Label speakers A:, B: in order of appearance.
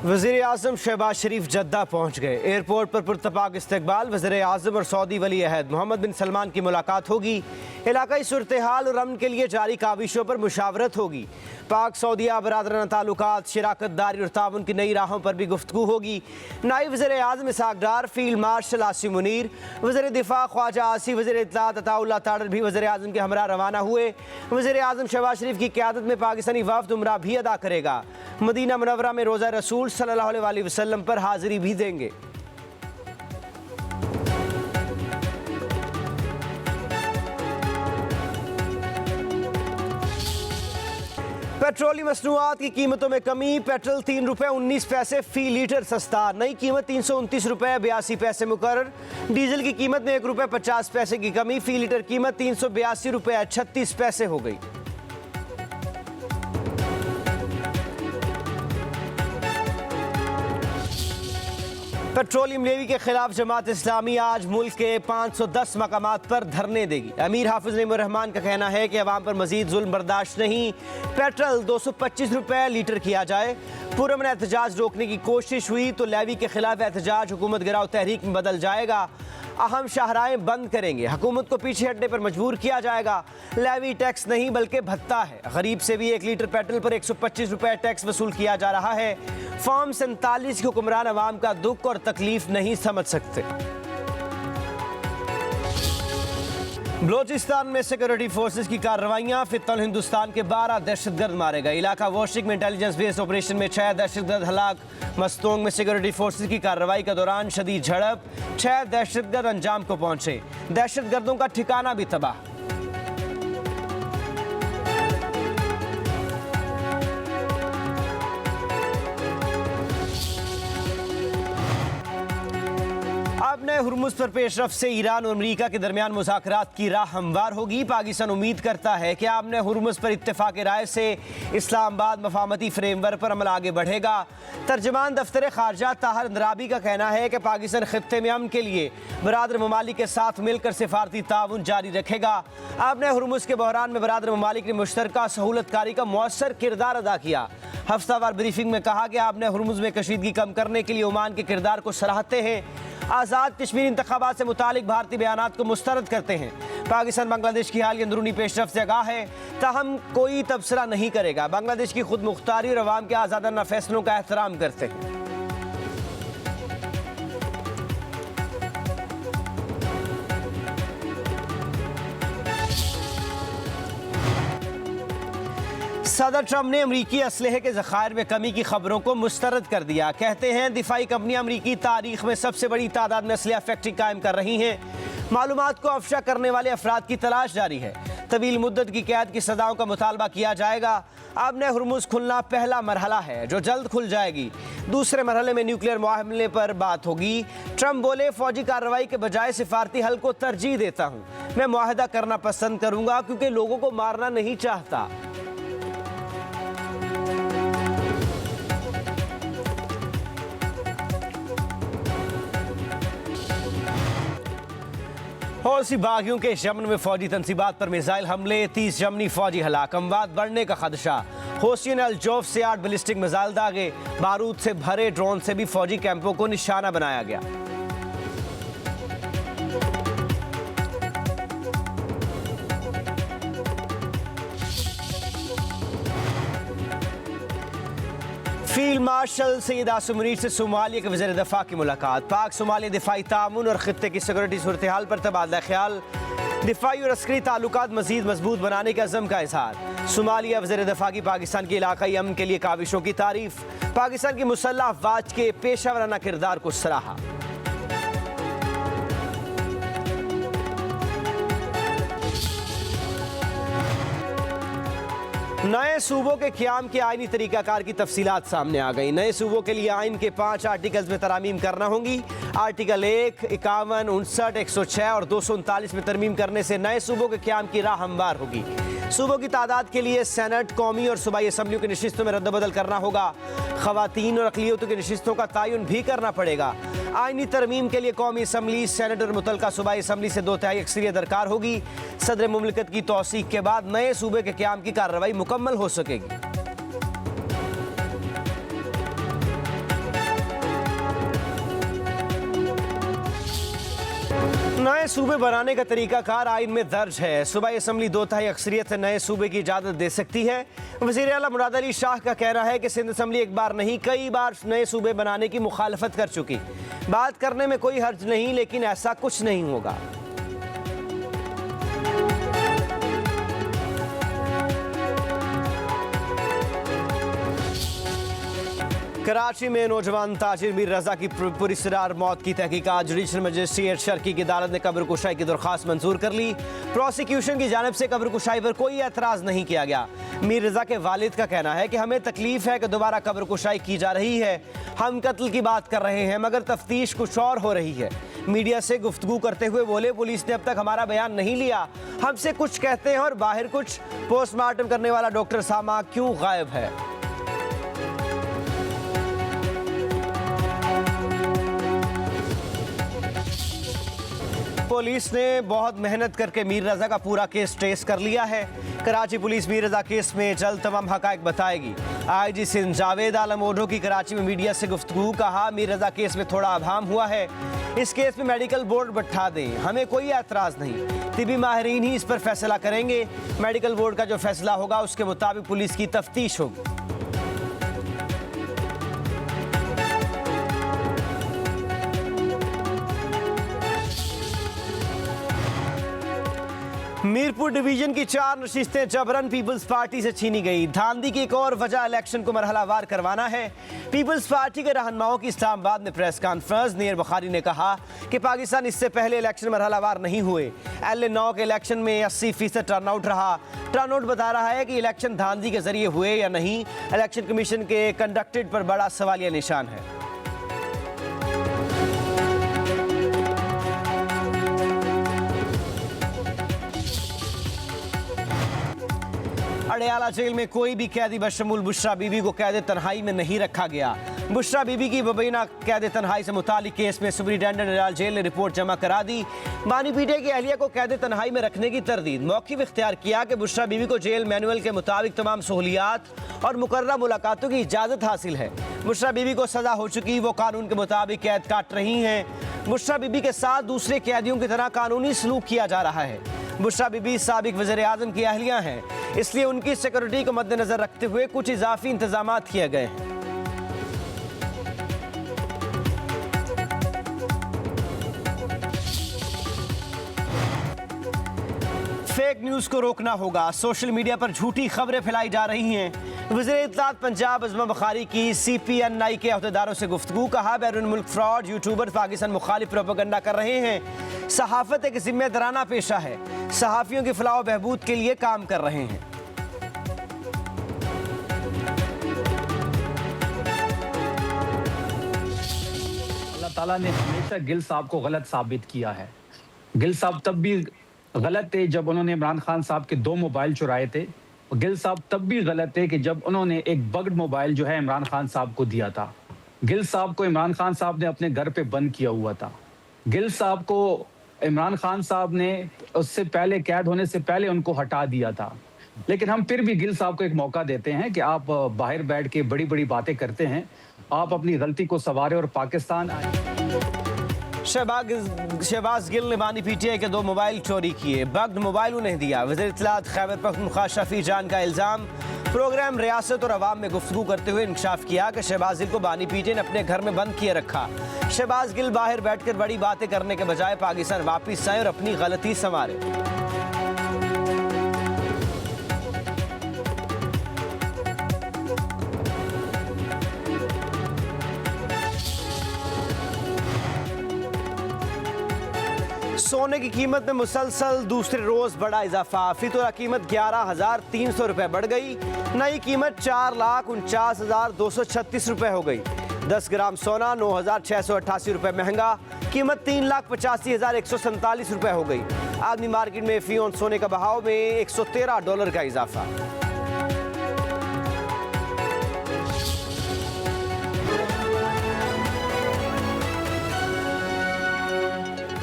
A: वज़ीर आज़म शहबाज शरीफ जद्दा पहुँच गए। एयरपोर्ट पर पुरतपाक इस्तकबाल। वज़ीर आज़म और सऊदी वली अहद मोहम्मद बिन सलमान की मुलाकात होगी। इलाकाई सूरत हाल और अमन के लिए जारी काविशों पर मुशावरत होगी। पाक सऊदिया बरादराना ताल्लुकात, शराकत दारी और ताउन की नई राहों पर भी गुफ्तगू होगी। नायब वज़ीर आज़म इसहाक डार, फील्ड मार्शल आसिम मुनीर, वज़ीर दिफा ख्वाजा आसिफ, वज़ीर इत्तलात अताउल्लाह तारड़ भी वज़ीर आज़म के हमरा रवाना हुए। वज़ीर आज़म शहबाज शरीफ की क़यादत में पाकिस्तानी वफ़द उमरा भी अदा करेगा। मदीना मुनव्वरा में रोज़ा रसूल सल्लल्लाहु अलैहि वसल्लम पर हाज़िरी भी देंगे। पेट्रोलियम मसनूआत की कीमतों में कमी। पेट्रोल 3 रुपये 19 पैसे फ़ी लीटर सस्ता। नई कीमत 329 रुपये 82 पैसे मुकर्रर। डीजल की कीमत में 1 रुपये 50 पैसे की कमी। फ़ी लीटर कीमत 382 रुपये 36 पैसे हो गई। पेट्रोलियम लेवी के खिलाफ जमात इस्लामी आज मुल्क के 510 मकामात पर धरने देगी। अमीर हाफिज नईमुर रहमान का कहना है कि अवाम पर मजीद जुल्म बर्दाश्त नहीं। पेट्रोल 225 रुपये लीटर किया जाए। पुरअमन एहतजाज रोकने की कोशिश हुई तो लेवी के खिलाफ एहतजाज हुकूमत गिराव तहरीक में बदल जाएगा। अहम शाहराहें बंद करेंगे। हुकूमत को पीछे हटने पर मजबूर किया जाएगा। लेवी टैक्स नहीं बल्कि भत्ता है। गरीब से भी 1 लीटर पेट्रोल पर 125 रुपये टैक्स वसूल किया जा रहा है। फॉर्म 47 के हुक्मरान अवाम का दुख और तकलीफ नहीं समझ सकते। बलोचिस्तान में सिक्योरिटी फोर्सेस की कार्रवाइयां। फितल हिंदुस्तान के 12 दहशतगर्द मारे गए। इलाका वॉशिक में इंटेलिजेंस बेस्ड ऑपरेशन में 6 दहशतगर्द हलाक। मस्तोंग में सिक्योरिटी फोर्सेस की कार्रवाई के दौरान शदीद झड़प। 6 दहशतगर्द अंजाम को पहुंचे। दहशतगर्दों का ठिकाना भी तबाह। अब नए हुर्मुज़ पर पेशरफ से ईरान और अमरीका के दरमियान मुज़ाकरात की राह हमवार होगी। पाकिस्तान उम्मीद करता है कि अब नए हुर्मुज़ पर इत्तेफाक राय से इस्लामाबाद मफाहमती फ्रेमवर्क पर अमल आगे बढ़ेगा। तर्जमान दफ्तर खारजा ताहर अंदराबी का कहना है कि पाकिस्तान खित्ते में अमन के लिए बरादर ममालिक के साथ मिलकर सिफारती ताउन जारी रखेगा। अब नए हुर्मुज़ के बहरान में बरादर ममालिक ने मुश्तरका सहूलतकारी का मौसर किरदार अदा किया। हफ्तावार ब्रीफिंग में कहा कि आपने हुर्मुज़ में कशीदगी कम करने के लिए ओमान के किरदार को सराहते हैं। आज़ाद कश्मीर इंतखाबात से मुतालिक भारतीय बयानात को मुस्तरद करते हैं। पाकिस्तान बांग्लादेश की हाल की अंदरूनी पेशरफ से आगाह है, ताहम कोई तबसरा नहीं करेगा। बांग्लादेश की खुद मुख्तारी और अवाम के आज़ादाना फैसलों का एहतराम करते हैं। सदर ट्रंप ने अमरीकी असलहे के ज़खायर में कमी की खबरों को मुस्तरद कर दिया। कहते हैं दिफाई कंपनियां अमरीकी तारीख में सबसे बड़ी तादाद में असलहा फैक्ट्री कायम कर रही हैं। मालूमात को अफशा करने वाले अफराद की तलाश जारी है। तवील मुद्दत की कैद की सजाओं का मुतालबा किया जाएगा। अब नए हुर्मुज़ खुलना पहला मरहला है जो जल्द खुल जाएगी। दूसरे मरहले में न्यूक्लियर मामले पर बात होगी। ट्रंप बोले, फौजी कार्रवाई के बजाय सिफारती हल को तरजीह देता हूँ। मैं मुआहदा करना पसंद करूँगा क्योंकि लोगों को मारना नहीं चाहता। हौसी बागियों के यमन में फौजी तनसीबात पर मिसाइल हमले। 30 यमनी फौजी हलाक। अमवात बढ़ने का खदशा। हौसियों ने अल-जौफ से 8 बैलिस्टिक मिसाइल दागे। बारूद से भरे ड्रोन से भी फौजी कैंपों को निशाना बनाया गया। फील्ड मार्शल सैयद आसिम मुनीर से सोमालिया के वज़ीर दफ़ा की मुलाकात। पाक सोमालिया दिफाई तामुन और खित्ते की सिक्योरिटी सूरत हाल पर तबादला ख्याल। दिफाई और अस्करी ताल्लुकात मज़ीद मजबूत बनाने के अज़म का इज़हार। सोमालिया वज़ीर दफ़ा की पाकिस्तान के इलाकाई अमन के लिए काविशों की तारीफ। पाकिस्तान की मुसल्लह अफ़वाज के पेशावराना किरदार को सराहा। नए सूबों के क़याम के आइनी तरीक़ाकार की तफसीलात सामने आ गई। नए सूबों के लिए आइन के 5 आर्टिकल्स में तरमीम करना होंगी। आर्टिकल 1, 51, 59, 106 और 239 में तरमीम करने से नए सूबों के क़याम की राह हमवार होगी। सूबों की तादाद के लिए सेनेट, कौमी और सूबाई असम्बलियों की नशिस्तों में रद्दबदल करना होगा। ख़वातीन और अक़लियतों की नशिस्तों का तयन भी करना पड़ेगा। आइनी तरमीम के लिए कौमी असम्बली, सेनेट और मुतलका सूबाई असम्बली से 2/3 अक्सरियत दरकार होगी। सदर मुमलिकत की तौसीक के बाद नए सूबे के क़याम की कार्रवाई मुकम्मल हो सकेगी। नए सूबे बनाने का तरीकाकार आइन में दर्ज है। सूबाई असम्बली 2/3 अक्सरियत से नए सूबे की इजाज़त दे सकती है। वज़ीर आला मुराद अली शाह का कहना है कि सिंध असम्बली एक बार नहीं कई बार नए सूबे बनाने की मुखालफत कर चुकी। बात करने में कोई हर्ज नहीं, लेकिन ऐसा कुछ नहीं होगा। कराची में नौजवान ताजिर मीर रजा की पुरस्रार मौत की तहकीकात जुडिशल मजिस्ट्रेट शर्की की अदालत ने कब्र कुशाई की दरख्वास्त मंजूर कर ली। प्रोसिक्यूशन की जानिब से कब्र कुशाई पर कोई एतराज़ नहीं किया गया। मीर रजा के वालिद का कहना है कि हमें तकलीफ है कि दोबारा कब्र कुशाई की जा रही है। हम कत्ल की बात कर रहे हैं मगर तफ्तीश कुछ और हो रही है। मीडिया से गुफ्तगू करते हुए बोले, पुलिस ने अब तक हमारा बयान नहीं लिया, हमसे कुछ कहते हैं और बाहर कुछ। पोस्टमार्टम करने वाला डॉक्टर सामा क्यों गायब है? पुलिस ने बहुत मेहनत करके मीर रजा का पूरा केस ट्रेस कर लिया है। कराची पुलिस मीर रजा केस में जल्द तमाम हकायक बताएगी। आईजी सिंध जावेद आलम ओढ़ो की कराची में मीडिया से गुफ्तगू, कहा मीर रजा केस में थोड़ा अभाम हुआ है। इस केस में मेडिकल बोर्ड बैठा दें, हमें कोई एतराज़ नहीं। तिबी माहिरीन ही इस पर फैसला करेंगे। मेडिकल बोर्ड का जो फैसला होगा उसके मुताबिक पुलिस की तफ्तीश होगी। मीरपुर डिवीजन की 4 नशिस्तें जबरन पीपल्स पार्टी से छीनी गई। धांधली की एक और वजह इलेक्शन को मरहलावार करवाना है। पीपल्स पार्टी के रहनुमाओं की इस्लामाबाद में प्रेस कॉन्फ्रेंस। नीर बुखारी ने कहा कि पाकिस्तान इससे पहले इलेक्शन मरहलावार नहीं हुए। LA9 के इलेक्शन में 80% टर्नआउट रहा। टर्नआउट बता रहा है कि इलेक्शन धांधली के जरिए हुए या नहीं। इलेक्शन कमीशन के कंडक्टेड पर बड़ा सवालिया निशान है। अडयाला जेल में कोई भी कैदी बशमूल बुशरा बीबी को कैद तन्हाई में नहीं रखा गया। बुशरा बीबी की मुबैना कैद तन्हाई से मुतालिक केस में सुपरिटेंडेंट अडयाला जेल ने रिपोर्ट जमा करा दी। बानी पीटे की अहलिया को कैद तन्हाई में रखने की तरदीद। मौक़िफ़ इख्तियार किया कि बुशरा बीबी को जेल मैनुअल के मुताबिक तमाम सहूलियात और मुकर्रर मुलाकातों की इजाज़त हासिल है। बुशरा बीबी को सज़ा हो चुकी, वो कानून के मुताबिक कैद काट रही हैं। बुशरा बीबी के साथ दूसरे कैदियों की तरह कानूनी सलूक किया जा रहा है। बुशरा बीबी साबिक वज़ीर आज़म की अहलिया हैं, इसलिए उनकी सिक्योरिटी को मद्देनजर रखते हुए कुछ इजाफी इंतजाम किए गए हैं। फेक न्यूज़ को रोकना होगा। सोशल मीडिया पर झूठी खबरें फैलाई जा रही हैं। वज़ीर इत्तलात पंजाब अज़मा बुखारी की CPNI के अहदेदारों से गुफ्तगू, कहा बैरून मुल्क फ्रॉड यूट्यूबर पाकिस्तान मुखालिफ प्रोपेगेंडा कर रहे हैं। सहाफ़त एक जिम्मेदाराना पेशा है, सहाफ़ियों की फलाह व बहबूद के लिए काम कर रहे हैं।
B: अल्लाह ताला ने हमेशा गिल साहब को गलत साबित किया है। गिल साहब तब भी गलत थे जब उन्होंने इमरान खान साहब के 2 मोबाइल चुराए थे। गिल साहब तब भी गलत थे कि जब उन्होंने एक बग्ड मोबाइल जो है इमरान खान साहब को दिया था। गिल साहब को इमरान खान साहब ने अपने घर पे बंद किया हुआ था। गिल साहब को इमरान खान साहब ने उससे पहले, कैद होने से पहले उनको हटा दिया था। लेकिन हम फिर भी गिल साहब को एक मौका देते हैं कि आप बाहर बैठ के बड़ी बड़ी बातें करते हैं, आप अपनी गलती को संवारें और पाकिस्तान आए।
A: शहबाज गिल ने बानी PTI के 2 मोबाइल चोरी किए। बग्ड मोबाइल उन्हें दिया। वज़ीर इत्तलात खैबर पख्तूनख्वा शफी जान का इल्ज़ाम। प्रोग्राम रियासत और अवाम में गुफ्तगू करते हुए इंकशाफ किया कि शहबाज गिल को बानी PTI ने अपने घर में बंद किए रखा। शहबाज गिल बाहर बैठकर बड़ी बातें करने के बजाय पाकिस्तान वापिस आए और अपनी गलती संवारे। सोने की कीमत में मुसलसल दूसरे रोज बड़ा इजाफा। फितौरा कीमत 11,300 रुपए बढ़ गई। नई कीमत 4,49,236 रुपए हो गई। 10 ग्राम सोना 9,688 रुपए महंगा। कीमत 3,85,147 रुपए हो गई। आदमी मार्केट में फी औंस सोने का बहाव में $113 का इजाफा।